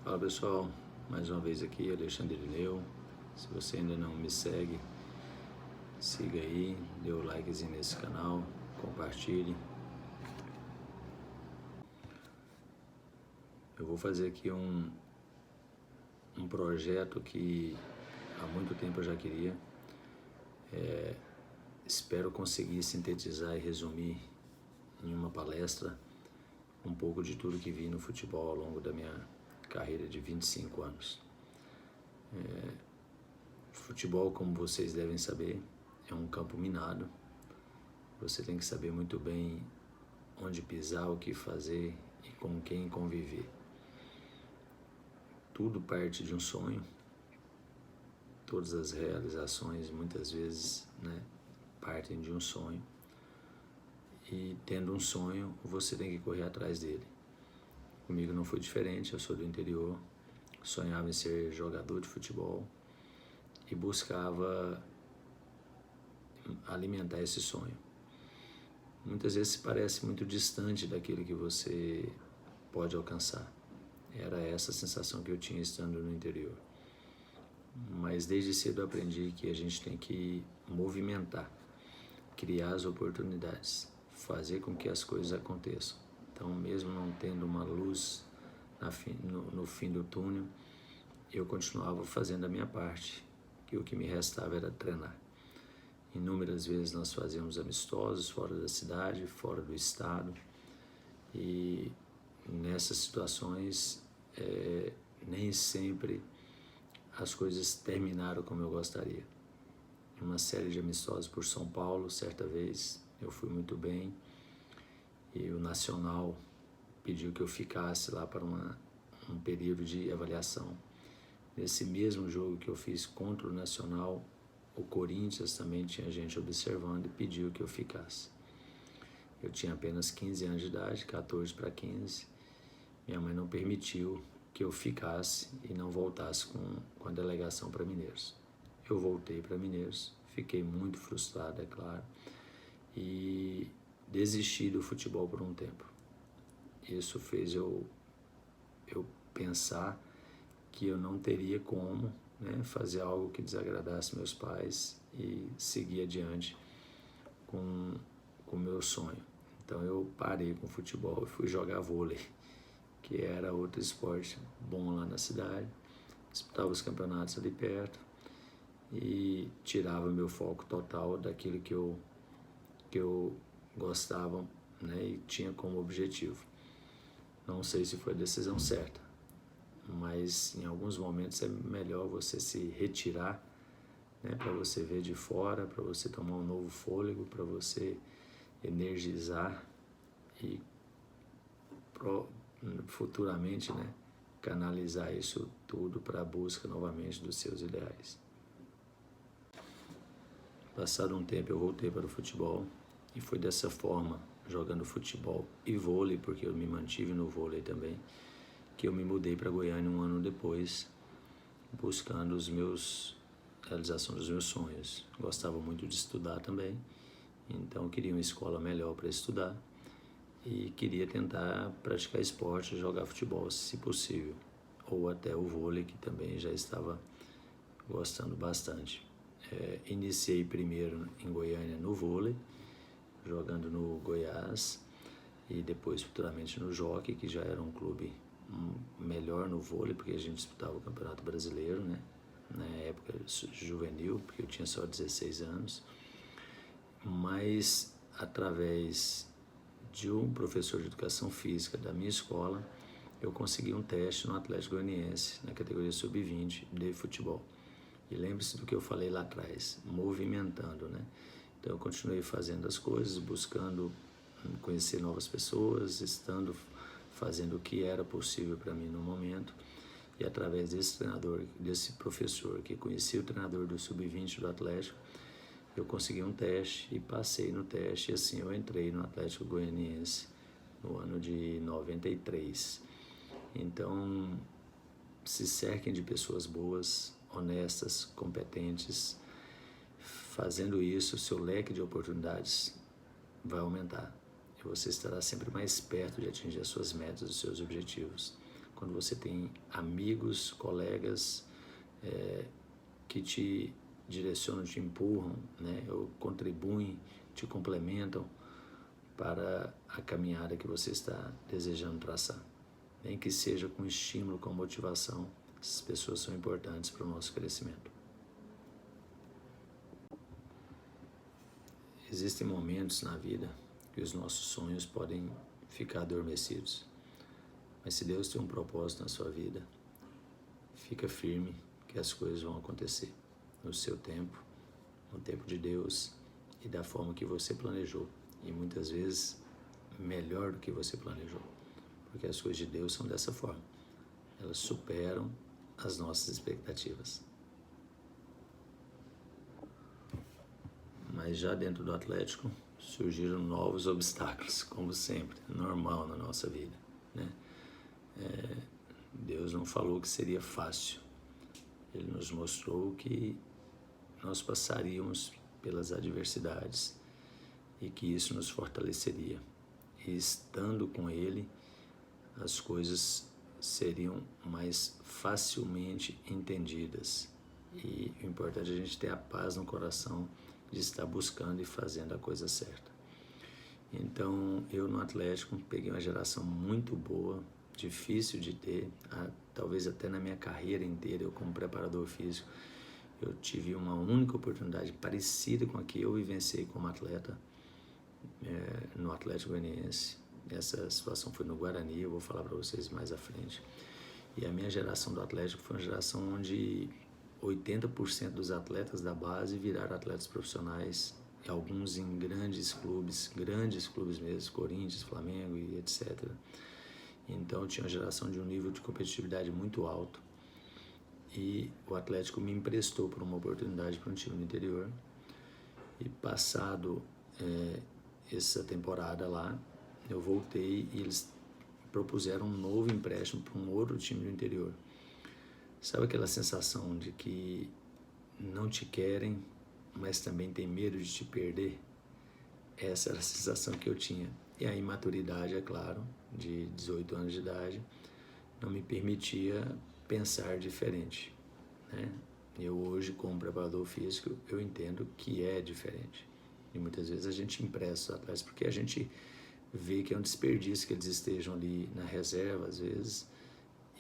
Fala pessoal, mais uma vez aqui, Alexandre Irineu. Se você ainda não me segue, siga aí, dê o likezinho nesse canal, compartilhe. Eu vou fazer aqui um projeto que há muito tempo eu já queria. Espero conseguir sintetizar e resumir em uma palestra um pouco de tudo que vi no futebol ao longo da minha carreira de 25 anos. Futebol, como vocês devem saber, é um campo minado. Você tem que saber muito bem onde pisar, o que fazer e com quem conviver. Tudo parte de um sonho. Todas as realizações, muitas vezes, partem de um sonho. E tendo um sonho, você tem que correr atrás dele. Comigo não foi diferente, eu sou do interior, sonhava em ser jogador de futebol e buscava alimentar esse sonho. Muitas vezes parece muito distante daquilo que você pode alcançar. Era essa a sensação que eu tinha estando no interior. Mas desde cedo eu aprendi que a gente tem que movimentar, criar as oportunidades, fazer com que as coisas aconteçam. Então, mesmo não tendo uma luz no fim do túnel, eu continuava fazendo a minha parte, que o que me restava era treinar. Inúmeras vezes nós fazíamos amistosos fora da cidade, fora do estado, e nessas situações nem sempre as coisas terminaram como eu gostaria. Uma série de amistosos por São Paulo, certa vez eu fui muito bem e o Nacional pediu que eu ficasse lá para um período de avaliação. Nesse mesmo jogo que eu fiz contra o Nacional, o Corinthians também tinha gente observando e pediu que eu ficasse. Eu tinha apenas 15 anos de idade, 14 para 15. Minha mãe não permitiu que eu ficasse e não voltasse com a delegação para Mineiros. Eu voltei para Mineiros, fiquei muito frustrado, é claro, e desisti do futebol por um tempo. Isso fez eu pensar que eu não teria como fazer algo que desagradasse meus pais e seguir adiante com o meu sonho. Então eu parei com o futebol e fui jogar vôlei, que era outro esporte bom lá na cidade. Disputava os campeonatos ali perto e tirava meu foco total daquilo que eu gostava, e tinha como objetivo. Não sei se foi a decisão certa, mas em alguns momentos é melhor você se retirar, para você ver de fora, para você tomar um novo fôlego, para você energizar e futuramente canalizar isso tudo para a busca novamente dos seus ideais. Passado um tempo eu voltei para o futebol e foi dessa forma, jogando futebol e vôlei, porque eu me mantive no vôlei também, que eu me mudei para Goiânia um ano depois, buscando a realização dos meus sonhos. Gostava muito de estudar também, então queria uma escola melhor para estudar e queria tentar praticar esporte, jogar futebol, se possível, ou até o vôlei, que também já estava gostando bastante. Iniciei primeiro em Goiânia no vôlei, jogando no Goiás, e depois futuramente no Jockey, que já era um clube melhor no vôlei, porque a gente disputava o Campeonato Brasileiro, na época juvenil, porque eu tinha só 16 anos, mas através de um professor de educação física da minha escola, eu consegui um teste no Atlético Goianiense, na categoria sub-20 de futebol. E lembre-se do que eu falei lá atrás, movimentando, Então eu continuei fazendo as coisas, buscando conhecer novas pessoas, fazendo o que era possível para mim no momento. E através desse treinador, desse professor que conhecia o treinador do sub-20 do Atlético, eu consegui um teste e passei no teste, e assim eu entrei no Atlético Goianiense no ano de 93. Então, se cerquem de pessoas boas, honestas, competentes. Fazendo isso, o seu leque de oportunidades vai aumentar e você estará sempre mais perto de atingir as suas metas, os seus objetivos. quando você tem amigos, colegas que te direcionam, te empurram, né, ou contribuem, te complementam para a caminhada que você está desejando traçar. Nem que seja com estímulo, com motivação, essas pessoas são importantes para o nosso crescimento. Existem momentos na vida que os nossos sonhos podem ficar adormecidos. Mas se Deus tem um propósito na sua vida, fica firme que as coisas vão acontecer no seu tempo, no tempo de Deus e da forma que você planejou. E muitas vezes melhor do que você planejou. Porque as coisas de Deus são dessa forma. Elas superam as nossas expectativas. Mas já dentro do Atlético surgiram novos obstáculos, como sempre, normal na nossa vida, né? Deus não falou que seria fácil. Ele nos mostrou que nós passaríamos pelas adversidades e que isso nos fortaleceria. E estando com Ele, as coisas seriam mais facilmente entendidas. E o importante é a gente ter a paz no coração de estar buscando e fazendo a coisa certa. Então, eu no Atlético peguei uma geração muito boa, difícil de ter, talvez até na minha carreira inteira, eu como preparador físico, eu tive uma única oportunidade parecida com a que eu vivenciei como atleta no Atlético Goianiense. Essa situação foi no Guarani, eu vou falar para vocês mais à frente. E a minha geração do Atlético foi uma geração onde 80% dos atletas da base viraram atletas profissionais, alguns em grandes clubes mesmo, Corinthians, Flamengo e etc. Então tinha uma geração de um nível de competitividade muito alto. E o Atlético me emprestou por uma oportunidade para um time no interior. E passado essa temporada lá, eu voltei e eles propuseram um novo empréstimo para um outro time do interior. Sabe aquela sensação de que não te querem, mas também tem medo de te perder? Essa era a sensação que eu tinha. E a imaturidade, é claro, de 18 anos de idade, não me permitia pensar diferente, né? Eu hoje, como preparador físico, eu entendo que é diferente. E muitas vezes a gente empresta os atletas porque a gente vê que é um desperdício que eles estejam ali na reserva, às vezes,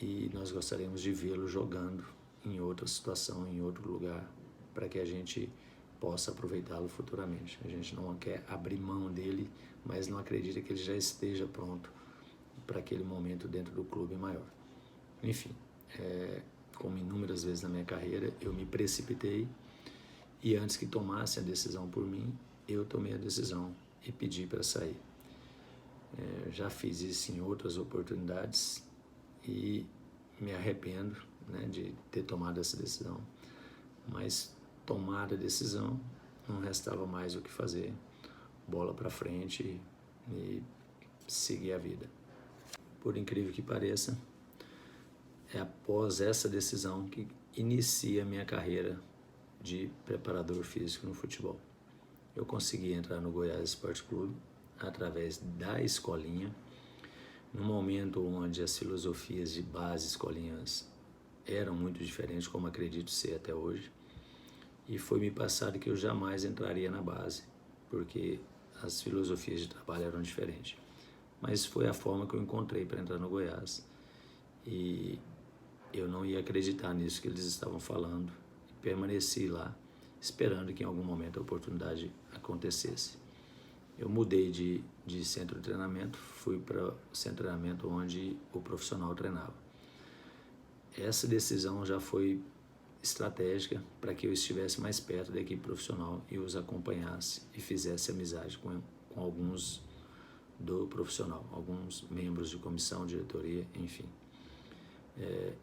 e nós gostaríamos de vê-lo jogando em outra situação, em outro lugar, para que a gente possa aproveitá-lo futuramente. A gente não quer abrir mão dele, mas não acredita que ele já esteja pronto para aquele momento dentro do clube maior. Enfim, como inúmeras vezes na minha carreira, eu me precipitei e antes que tomassem a decisão por mim, eu tomei a decisão e pedi para sair. Já fiz isso em outras oportunidades e me arrependo, né, de ter tomado essa decisão. Mas tomada a decisão, não restava mais o que fazer, bola para frente e seguir a vida. Por incrível que pareça, é após essa decisão que inicia a minha carreira de preparador físico no futebol. Eu consegui entrar no Goiás Esporte Clube através da escolinha, num momento onde as filosofias de base escolinhas eram muito diferentes, como acredito ser até hoje, e foi me passado que eu jamais entraria na base, porque as filosofias de trabalho eram diferentes. Mas foi a forma que eu encontrei para entrar no Goiás, e eu não ia acreditar nisso que eles estavam falando, e permaneci lá, esperando que em algum momento a oportunidade acontecesse. Eu mudei de centro de treinamento, fui para o centro de treinamento onde o profissional treinava. Essa decisão já foi estratégica para que eu estivesse mais perto da equipe profissional e os acompanhasse e fizesse amizade com alguns do profissional, alguns membros de comissão, diretoria, enfim.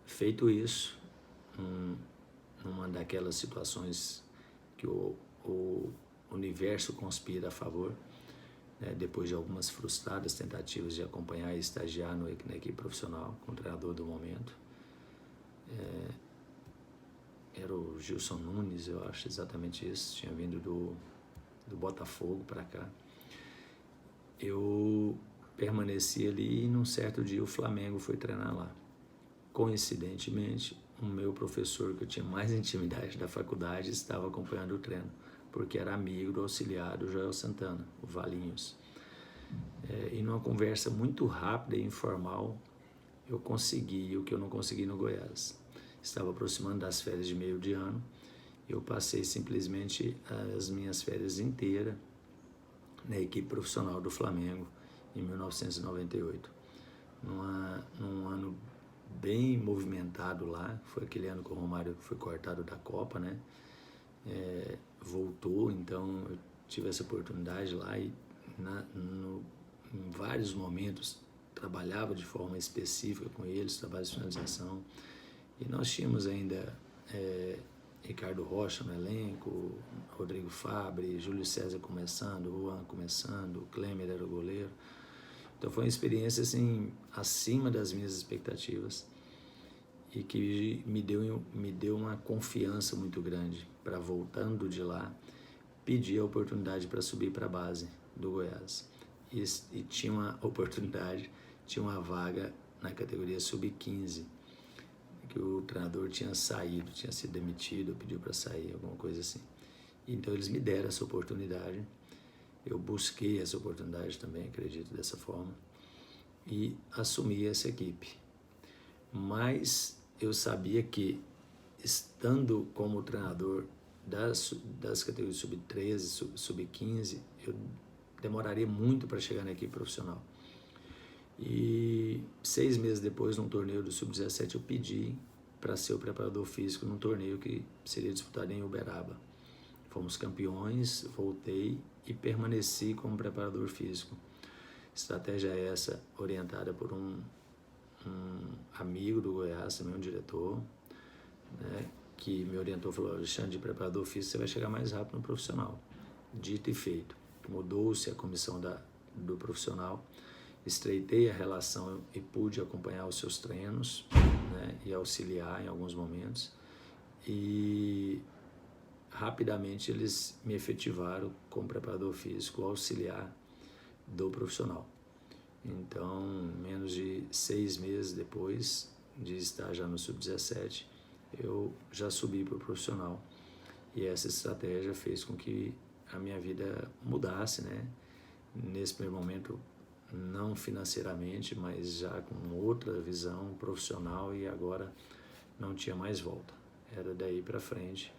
Feito isso, numa daquelas situações que o universo conspira a favor, depois de algumas frustradas tentativas de acompanhar e estagiar na equipe profissional, com o treinador do momento, era o Gilson Nunes, eu acho exatamente isso, tinha vindo do Botafogo para cá. Eu permaneci ali e num certo dia o Flamengo foi treinar lá. coincidentemente, o meu professor que eu tinha mais intimidade da faculdade estava acompanhando o treino, porque era amigo do auxiliar do Joel Santana, o Valinhos. E numa conversa muito rápida e informal, eu consegui o que eu não consegui no Goiás. Estava aproximando das férias de meio de ano, eu passei simplesmente as minhas férias inteiras na equipe profissional do Flamengo em 1998. Num ano bem movimentado lá, foi aquele ano que o Romário foi cortado da Copa, né? Voltou, então eu tive essa oportunidade lá e em vários momentos trabalhava de forma específica com eles, trabalho de finalização, e nós tínhamos ainda Ricardo Rocha no elenco, Rodrigo Fabre, Júlio César começando, Juan começando, Klemer era o goleiro. Então foi uma experiência assim, acima das minhas expectativas e que me deu uma confiança muito grande para, voltando de lá, pedir a oportunidade para subir para a base do Goiás. E tinha uma oportunidade, tinha uma vaga na categoria sub-15, que o treinador tinha saído, tinha sido demitido, pediu para sair, alguma coisa assim. Então eles me deram essa oportunidade, eu busquei essa oportunidade também, acredito dessa forma, e assumi essa equipe. Mas eu sabia que, estando como treinador das categorias sub-13, sub-15, eu demoraria muito para chegar na equipe profissional. E 6 meses depois, num torneio do sub-17, eu pedi para ser o preparador físico num torneio que seria disputado em Uberaba. Fomos campeões, voltei e permaneci como preparador físico. Estratégia essa orientada por um amigo do Goiás, também um diretor, né, que me orientou, falou: Alexandre, de preparador físico você vai chegar mais rápido no profissional. Dito e feito. Mudou-se a comissão do profissional, estreitei a relação e pude acompanhar os seus treinos, né, e auxiliar em alguns momentos, e rapidamente eles me efetivaram como preparador físico, auxiliar do profissional. Então, menos de 6 meses depois de estar já no sub-17, eu já subi para o profissional, e essa estratégia fez com que a minha vida mudasse, né? Nesse primeiro momento, não financeiramente, mas já com outra visão profissional, e agora não tinha mais volta, era daí para frente.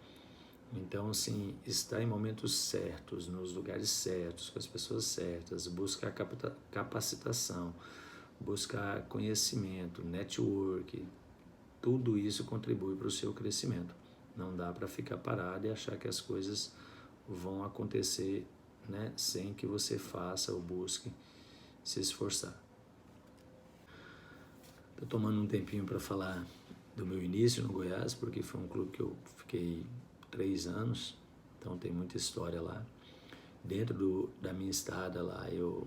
Então, assim, estar em momentos certos, nos lugares certos, com as pessoas certas, buscar capacitação, buscar conhecimento, network, tudo isso contribui para o seu crescimento. Não dá para ficar parado e achar que as coisas vão acontecer, né, sem que você faça ou busque se esforçar. Estou tomando um tempinho para falar do meu início no Goiás, porque foi um clube que eu fiquei 3 anos, então tem muita história lá. Dentro da minha estada lá, eu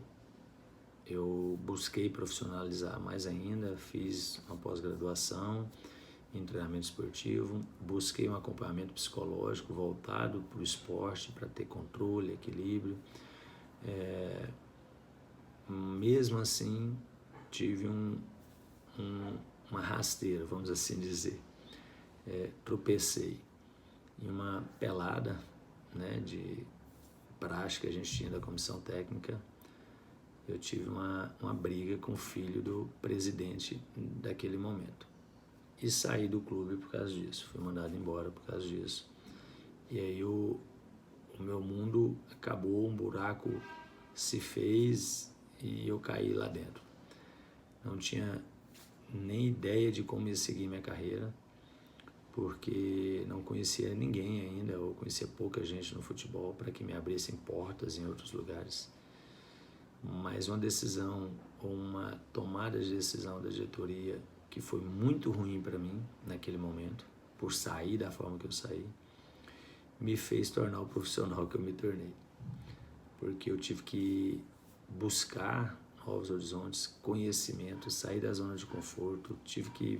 busquei profissionalizar mais ainda, fiz uma pós-graduação em treinamento esportivo, busquei um acompanhamento psicológico voltado para o esporte, para ter controle, equilíbrio. Mesmo assim, tive uma rasteira, vamos assim dizer. Tropecei em uma pelada, né, de praxe que a gente tinha da comissão técnica. Eu tive uma briga com o filho do presidente daquele momento e saí do clube por causa disso, fui mandado embora por causa disso. E aí o meu mundo acabou, um buraco se fez e eu caí lá dentro. Não tinha nem ideia de como ia seguir minha carreira, porque não conhecia ninguém ainda, eu conhecia pouca gente no futebol para que me abrissem portas em outros lugares. Mas uma decisão, ou uma tomada de decisão da diretoria que foi muito ruim para mim naquele momento, por sair da forma que eu saí, me fez tornar o profissional que eu me tornei. Porque eu tive que buscar novos horizontes, conhecimento, sair da zona de conforto, tive que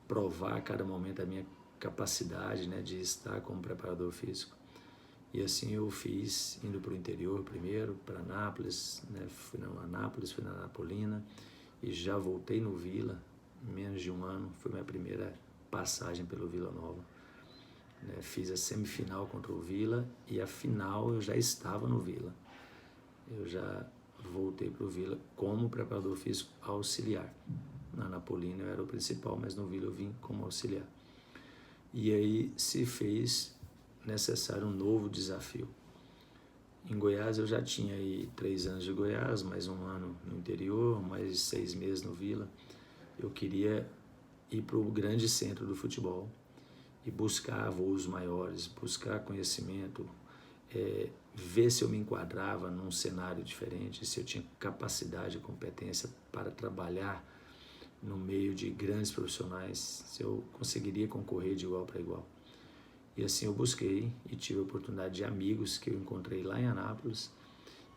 provar a cada momento a minha capacidade, né, de estar como preparador físico. E assim eu fiz, indo para o interior primeiro, para Anápolis, né, fui na Anápolis, fui na Napolina e já voltei no Vila, menos de um ano, foi minha primeira passagem pelo Vila Nova. Fiz a semifinal contra o Vila e a final eu já estava no Vila. Eu já voltei para o Vila como preparador físico auxiliar. Na Napolina eu era o principal, mas no Vila eu vim como auxiliar. E aí se fez necessário um novo desafio. Em Goiás eu já tinha aí 3 anos de Goiás, mais um ano no interior, mais 6 meses no Vila. Eu queria ir para o grande centro do futebol e buscar voos maiores, buscar conhecimento, ver se eu me enquadrava num cenário diferente, se eu tinha capacidade e competência para trabalhar no meio de grandes profissionais, se eu conseguiria concorrer de igual para igual. E assim eu busquei e tive a oportunidade de amigos que eu encontrei lá em Anápolis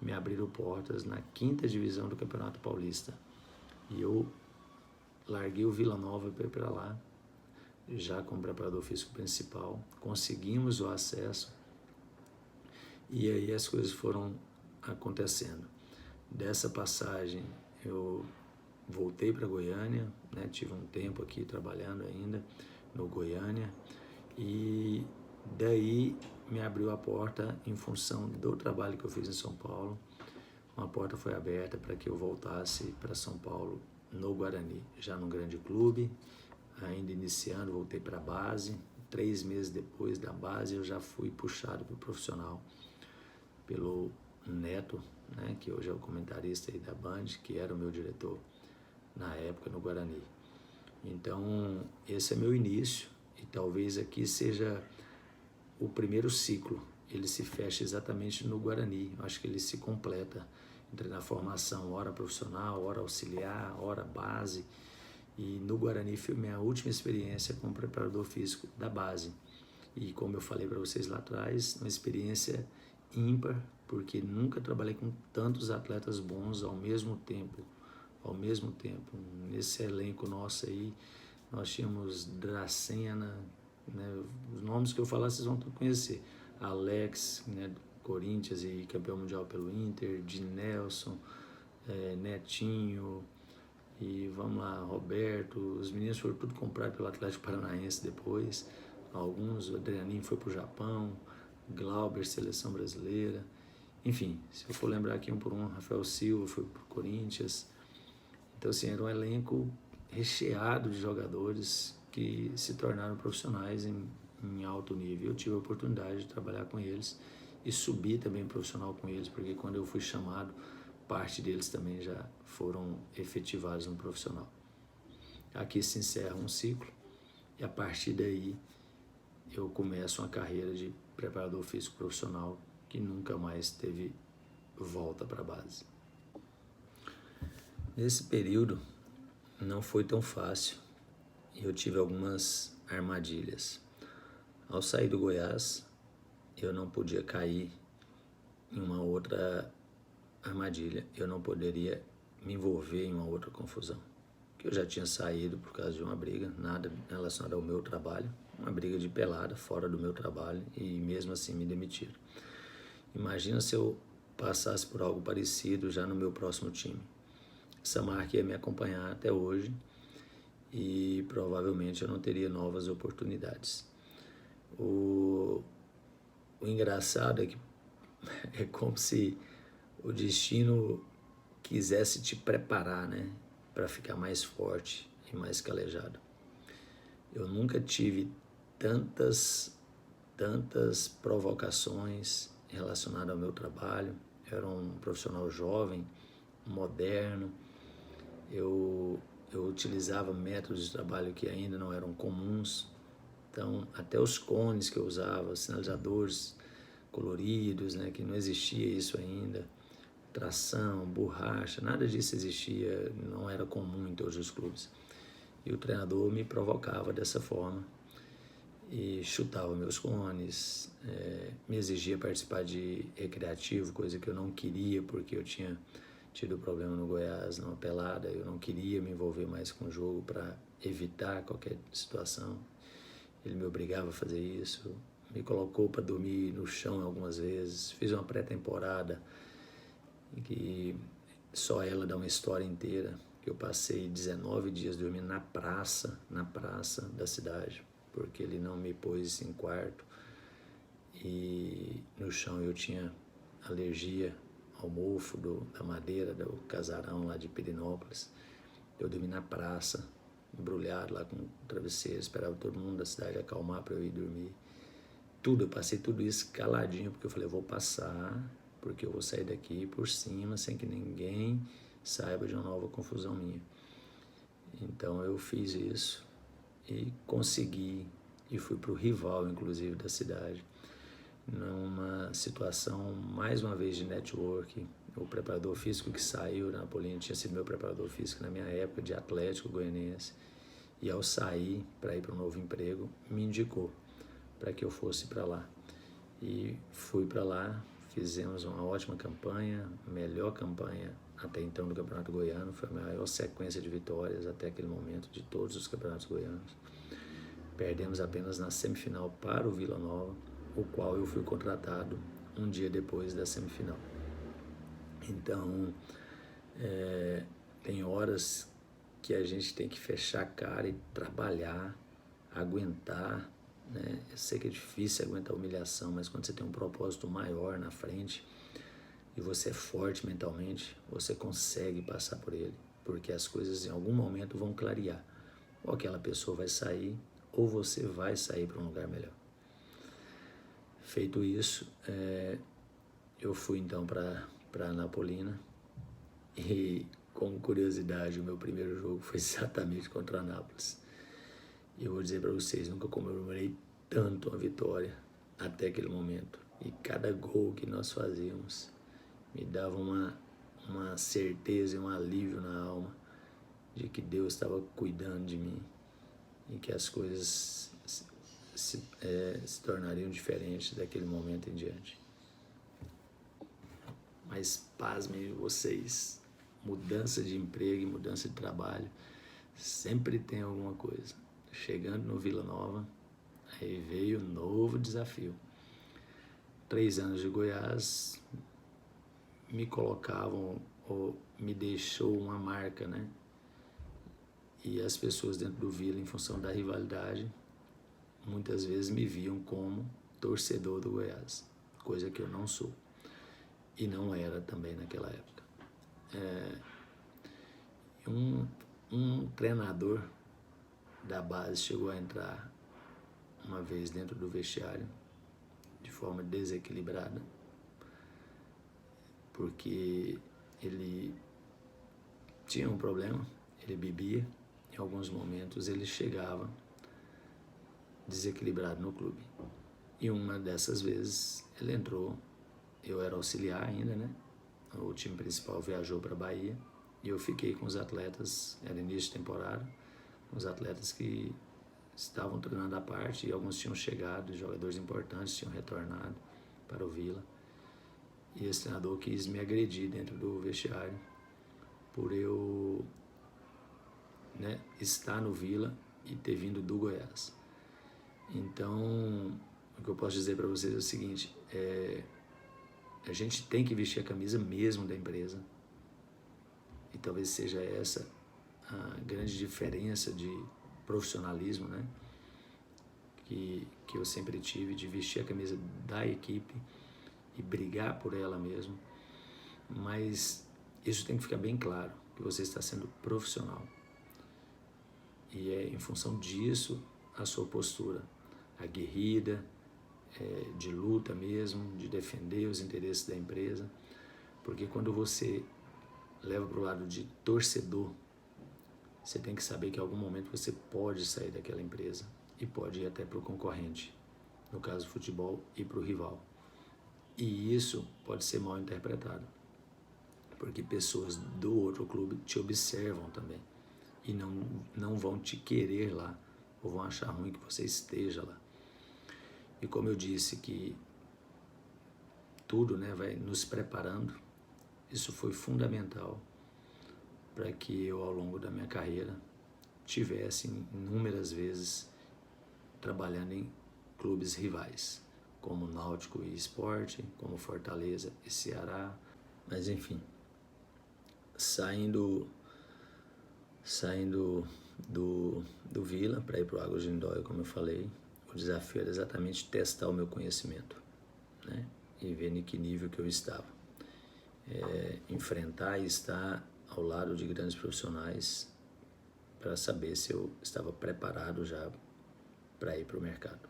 me abriram portas na 5ª divisão do Campeonato Paulista. E eu larguei o Vila Nova para ir para lá, já como preparador físico principal. Conseguimos o acesso e aí as coisas foram acontecendo. Dessa passagem eu voltei para Goiânia, tive um tempo aqui trabalhando ainda no Goiânia e daí me abriu a porta em função do trabalho que eu fiz em São Paulo. Uma porta foi aberta para que eu voltasse para São Paulo no Guarani, já num grande clube, ainda iniciando, voltei para a base. 3 meses depois da base eu já fui puxado para o profissional pelo Neto, que hoje é o comentarista aí da Band, que era o meu diretor na época no Guarani. Então esse é meu início e talvez aqui seja o primeiro ciclo. Ele se fecha exatamente no Guarani. Eu acho que ele se completa entre na formação, hora profissional, hora auxiliar, hora base. E no Guarani foi minha última experiência como preparador físico da base. E como eu falei para vocês lá atrás, uma experiência ímpar, porque nunca trabalhei com tantos atletas bons ao mesmo tempo. Nesse elenco nosso aí, nós tínhamos Dracena, os nomes que eu falar vocês vão conhecer. Alex, Corinthians e campeão mundial pelo Inter, de Nelson, Netinho, e vamos lá, Roberto. Os meninos foram tudo comprados pelo Atlético Paranaense depois. Alguns, o Adrianinho foi para o Japão, Glauber, seleção brasileira. Enfim, se eu for lembrar aqui um por um, Rafael Silva foi para o Corinthians. Então, assim, era um elenco recheado de jogadores que se tornaram profissionais em alto nível. Eu tive a oportunidade de trabalhar com eles e subir também profissional com eles, porque quando eu fui chamado, parte deles também já foram efetivados no profissional. Aqui se encerra um ciclo e a partir daí eu começo uma carreira de preparador físico profissional que nunca mais teve volta para a base. Nesse período não foi tão fácil e eu tive algumas armadilhas. Ao sair do Goiás, eu não podia cair em uma outra armadilha, eu não poderia me envolver em uma outra confusão. Que eu já tinha saído por causa de uma briga, nada relacionado ao meu trabalho, uma briga de pelada fora do meu trabalho e mesmo assim me demitiram. Imagina se eu passasse por algo parecido já no meu próximo time. Essa marca ia me acompanhar até hoje e provavelmente eu não teria novas oportunidades. O engraçado é que é como se o destino quisesse te preparar, para ficar mais forte e mais calejado. Eu nunca tive tantas provocações relacionadas ao meu trabalho. Eu era um profissional jovem, moderno. Eu utilizava métodos de trabalho que ainda não eram comuns. Então, até os cones que eu usava, sinalizadores coloridos, que não existia isso ainda, tração, borracha, nada disso existia, não era comum em todos os clubes. E o treinador me provocava dessa forma e chutava meus cones, me exigia participar de recreativo, coisa que eu não queria porque eu tinha tido problema no Goiás, numa pelada, eu não queria me envolver mais com o jogo para evitar qualquer situação. Ele me obrigava a fazer isso, me colocou para dormir no chão algumas vezes, fiz uma pré-temporada que só ela dá uma história inteira. que eu passei 19 dias dormindo na praça da cidade, porque ele não me pôs em quarto e no chão eu tinha alergia ao mofo da madeira do casarão lá de Pirinópolis. Eu dormi na praça, embrulhado lá com o travesseiro, esperava todo mundo da cidade acalmar para eu ir dormir. Eu passei tudo isso caladinho, porque eu falei, eu vou passar, porque eu vou sair daqui por cima, sem que ninguém saiba de uma nova confusão minha. Então eu fiz isso e consegui, e fui para o rival, inclusive, da cidade, numa situação, mais uma vez, de networking. O preparador físico que saiu na Napolina tinha sido meu preparador físico na minha época de Atlético Goianiense, e ao sair para ir para um novo emprego, me indicou para que eu fosse para lá. E fui para lá, fizemos uma ótima campanha, melhor campanha até então do Campeonato Goiano, foi a maior sequência de vitórias até aquele momento de todos os campeonatos goianos. Perdemos apenas na semifinal para o Vila Nova, o qual eu fui contratado um dia depois da semifinal. Então, tem horas que a gente tem que fechar a cara e trabalhar, aguentar, né? Eu sei que é difícil aguentar a humilhação, mas quando você tem um propósito maior na frente e você é forte mentalmente, você consegue passar por ele, porque as coisas em algum momento vão clarear. Ou aquela pessoa vai sair, ou você vai sair para um lugar melhor. Feito isso, eu fui então para a Napolina, e como curiosidade, o meu primeiro jogo foi exatamente contra a Nápoles. E eu vou dizer para vocês, nunca comemorei tanto uma vitória até aquele momento. E cada gol que nós fazíamos me dava uma certeza e um alívio na alma de que Deus estava cuidando de mim e que as coisas se tornariam diferentes daquele momento em diante. Mas pasmem vocês, mudança de emprego e mudança de trabalho sempre tem alguma coisa. Chegando no Vila Nova, aí veio um novo desafio. 3 anos de Goiás me colocavam, ou me deixou uma marca, né? E as pessoas dentro do Vila, em função da rivalidade, muitas vezes me viam como torcedor do Goiás, coisa que eu não sou. E não era também naquela época. Um treinador da base chegou a entrar uma vez dentro do vestiário de forma desequilibrada, porque ele tinha um problema, ele bebia, em alguns momentos ele chegava desequilibrado no clube. E uma dessas vezes ele entrou, eu era auxiliar ainda, né? O time principal viajou para a Bahia e eu fiquei com os atletas, era início de temporada, os atletas que estavam treinando à parte, e alguns tinham chegado, jogadores importantes tinham retornado para o Vila. E esse treinador quis me agredir dentro do vestiário por eu, né, estar no Vila e ter vindo do Goiás. Então, o que eu posso dizer para vocês é o seguinte, a gente tem que vestir a camisa mesmo da empresa, e talvez seja essa a grande diferença de profissionalismo, né? Que eu sempre tive, de vestir a camisa da equipe e brigar por ela mesmo. Mas isso tem que ficar bem claro, que você está sendo profissional. E é em função disso a sua postura, aguerrida, de luta mesmo, de defender os interesses da empresa. Porque quando você leva para o lado de torcedor, você tem que saber que em algum momento você pode sair daquela empresa e pode ir até para o concorrente, no caso do futebol, e para o rival. E isso pode ser mal interpretado, porque pessoas do outro clube te observam também e não vão te querer lá, ou vão achar ruim que você esteja lá. E como eu disse que tudo, né, vai nos preparando, isso foi fundamental para que eu, ao longo da minha carreira, tivesse inúmeras vezes trabalhando em clubes rivais, como Náutico e Sport, como Fortaleza e Ceará. Mas enfim, saindo Saindo do Vila para ir para o Águas de Lindóia, como eu falei, o desafio era exatamente testar o meu conhecimento, né? E ver em que nível que eu estava. Enfrentar e estar ao lado de grandes profissionais para saber se eu estava preparado já para ir para o mercado.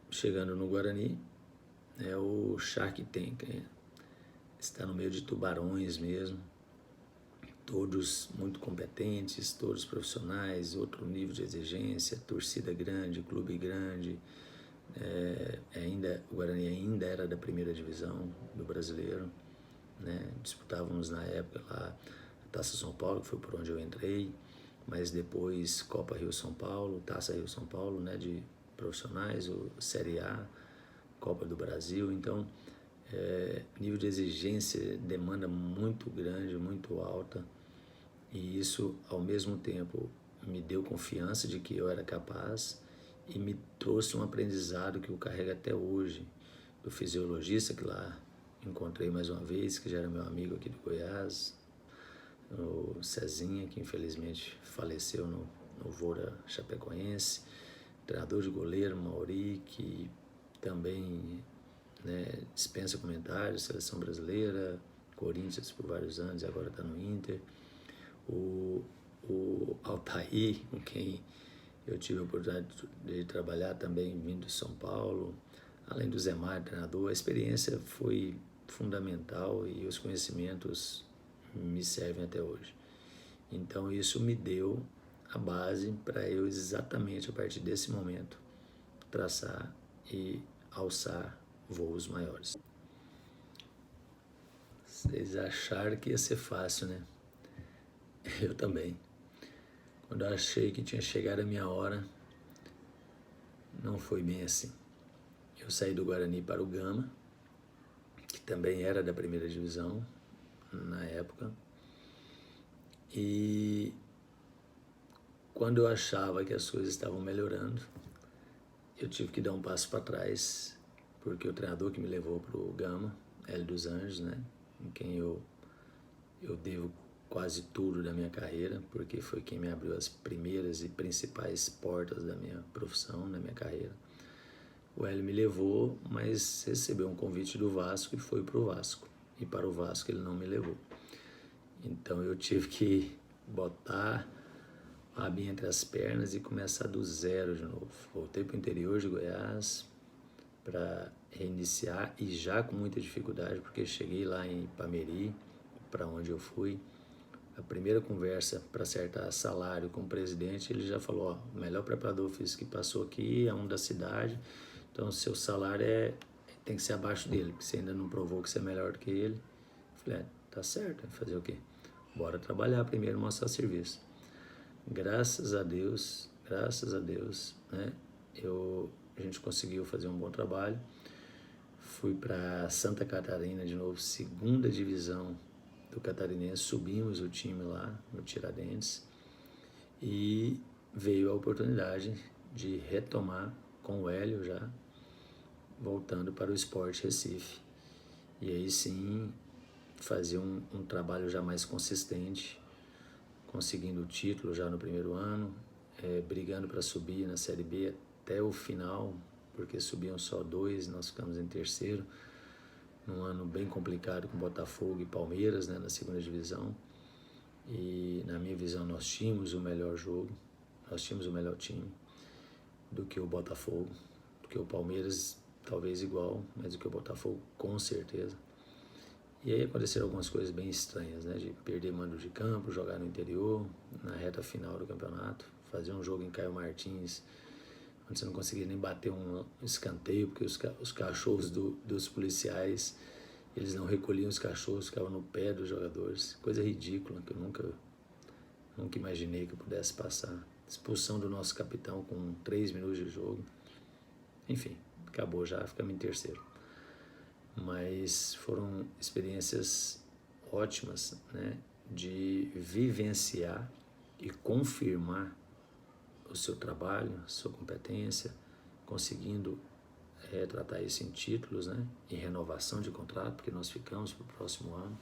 Chegando no Guarani, é o Shark Tank, né? Está no meio de tubarões mesmo, todos muito competentes, todos profissionais, outro nível de exigência, torcida grande, clube grande. O Guarani ainda era da primeira divisão do brasileiro, né? Disputávamos na época lá a Taça São Paulo, que foi por onde eu entrei, mas depois Copa Rio-São Paulo, Taça Rio-São Paulo, né, de profissionais, o Série A, Copa do Brasil. Então, nível de exigência, demanda muito grande, muito alta, e isso ao mesmo tempo me deu confiança de que eu era capaz e me trouxe um aprendizado que eu carrego até hoje, do fisiologista que lá encontrei mais uma vez, que já era meu amigo aqui de Goiás, o Cezinha, que infelizmente faleceu no Voura Chapecoense, treinador de goleiro Mauri, que também, né, dispensa comentários, seleção brasileira, Corinthians por vários anos e agora está no Inter, o Altair, com quem eu tive a oportunidade de trabalhar também vindo de São Paulo, além do Zé Mário, treinador. A experiência foi fundamental e os conhecimentos me servem até hoje. Então isso me deu a base para eu exatamente a partir desse momento traçar e alçar voos maiores. Vocês acharam que ia ser fácil, né? Eu também. Quando eu achei que tinha chegado a minha hora, não foi bem assim. Eu saí do Guarani para o Gama, que também era da primeira divisão na época. E quando eu achava que as coisas estavam melhorando, eu tive que dar um passo para trás, porque o treinador que me levou para o Gama, Hélio dos Anjos, né, em quem eu devo quase tudo da minha carreira, porque foi quem me abriu as primeiras e principais portas da minha profissão, da minha carreira. O Hélio me levou, mas recebeu um convite do Vasco e foi para o Vasco. E para o Vasco ele não me levou. Então eu tive que botar a rabinha entre as pernas e começar do zero de novo. Voltei para o interior de Goiás para reiniciar e já com muita dificuldade, porque cheguei lá em Ipameri, para onde eu fui. A primeira conversa para acertar salário com o presidente, ele já falou, ó, o melhor preparador físico que passou aqui é um da cidade, então seu salário tem que ser abaixo dele, porque você ainda não provou que você é melhor do que ele. Eu falei, tá certo, fazer o quê? Bora trabalhar primeiro, mostrar serviço. Graças a Deus, né, a gente conseguiu fazer um bom trabalho. Fui para Santa Catarina de novo, segunda divisão do Catarinense, subimos o time lá no Tiradentes e veio a oportunidade de retomar com o Hélio já, voltando para o Sport Recife. E aí sim, fazer um trabalho já mais consistente, conseguindo o título já no primeiro ano, brigando para subir na Série B até o final, porque subiam só 2, nós ficamos em terceiro, num ano bem complicado com Botafogo e Palmeiras, né, na segunda divisão. E na minha visão nós tínhamos o melhor jogo, nós tínhamos o melhor time do que o Botafogo, do que o Palmeiras, talvez igual, mas do que o Botafogo com certeza. E aí aconteceram algumas coisas bem estranhas, né, de perder mando de campo, jogar no interior, na reta final do campeonato, fazer um jogo em Caio Martins, onde você não conseguia nem bater um escanteio, porque os cachorros dos policiais, eles não recolhiam os cachorros, ficavam no pé dos jogadores. Coisa ridícula, que eu nunca imaginei que eu pudesse passar. Expulsão do nosso capitão com 3 minutos de jogo. Enfim, acabou já, ficamos em terceiro. Mas foram experiências ótimas, né, de vivenciar e confirmar o seu trabalho, a sua competência, conseguindo tratar isso em títulos, né, em renovação de contrato, porque nós ficamos para o próximo ano.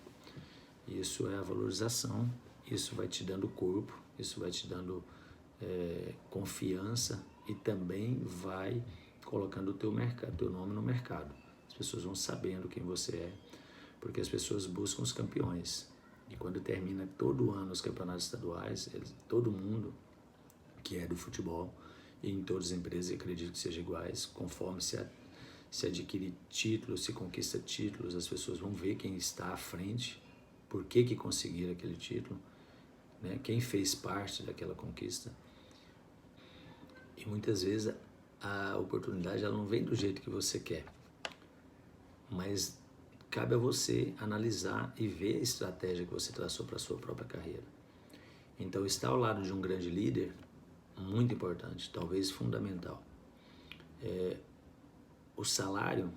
Isso é a valorização isso vai te dando corpo, isso vai te dando confiança e também vai colocando o teu nome no mercado. As pessoas vão sabendo quem você é, porque as pessoas buscam os campeões. E quando termina todo ano os campeonatos estaduais, todo mundo que é do futebol, e em todas as empresas, acredito que sejam iguais, conforme se adquire títulos, se conquista títulos, as pessoas vão ver quem está à frente, por que conseguiram aquele título, né? Quem fez parte daquela conquista. E muitas vezes a oportunidade ela não vem do jeito que você quer, mas cabe a você analisar e ver a estratégia que você traçou para a sua própria carreira. Então, estar ao lado de um grande líder, muito importante, talvez fundamental. O salário,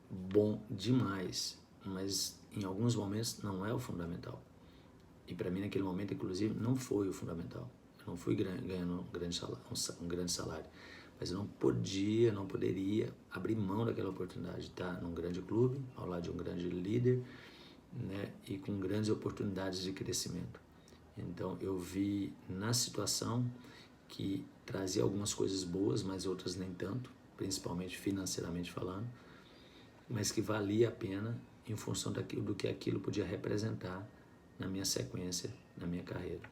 bom demais, mas em alguns momentos não é o fundamental. E para mim, naquele momento, inclusive, não foi o fundamental. Eu não fui ganhando um grande salário, mas eu não poderia abrir mão daquela oportunidade de estar num grande clube, ao lado de um grande líder, né, e com grandes oportunidades de crescimento. Então, eu vi na situação que trazia algumas coisas boas, mas outras nem tanto, principalmente financeiramente falando, mas que valia a pena em função do que aquilo podia representar na minha sequência, na minha carreira.